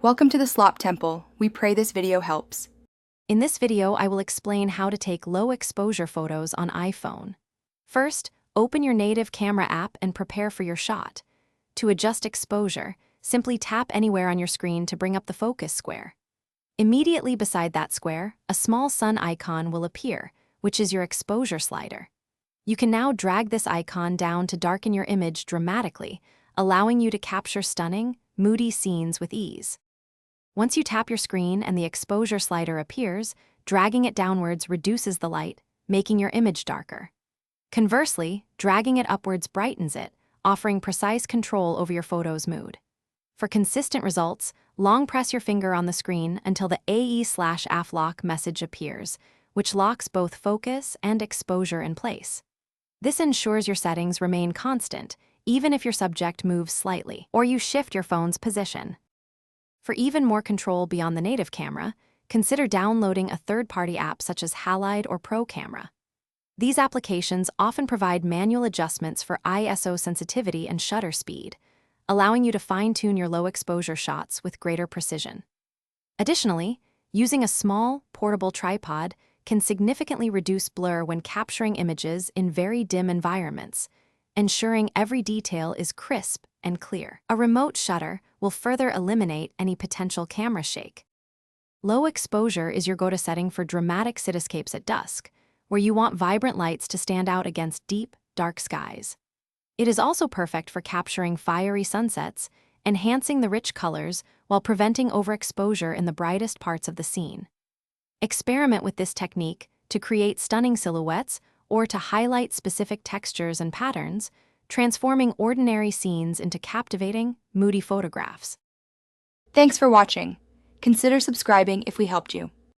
Welcome to the Slop Temple. We pray this video helps. In this video, I will explain how to take low-exposure photos on iPhone. First, open your native camera app and prepare for your shot. To adjust exposure, simply tap anywhere on your screen to bring up the focus square. Immediately beside that square, a small sun icon will appear, which is your exposure slider. You can now drag this icon down to darken your image dramatically, allowing you to capture stunning, moody scenes with ease. Once you tap your screen and the exposure slider appears, dragging it downwards reduces the light, making your image darker. Conversely, dragging it upwards brightens it, offering precise control over your photo's mood. For consistent results, long press your finger on the screen until the AE/AF lock message appears, which locks both focus and exposure in place. This ensures your settings remain constant, even if your subject moves slightly, or you shift your phone's position. For even more control beyond the native camera, consider downloading a third-party app such as Halide or Pro Camera. These applications often provide manual adjustments for ISO sensitivity and shutter speed, allowing you to fine-tune your low-exposure shots with greater precision. Additionally, using a small, portable tripod can significantly reduce blur when capturing images in very dim environments, ensuring every detail is crisp and clear. A remote shutter will further eliminate any potential camera shake. Low exposure is your go-to setting for dramatic cityscapes at dusk, where you want vibrant lights to stand out against deep, dark skies. It is also perfect for capturing fiery sunsets, enhancing the rich colors while preventing overexposure in the brightest parts of the scene. Experiment with this technique to create stunning silhouettes or to highlight specific textures and patterns, transforming ordinary scenes into captivating, moody photographs. Thanks for watching. Consider subscribing if we helped you.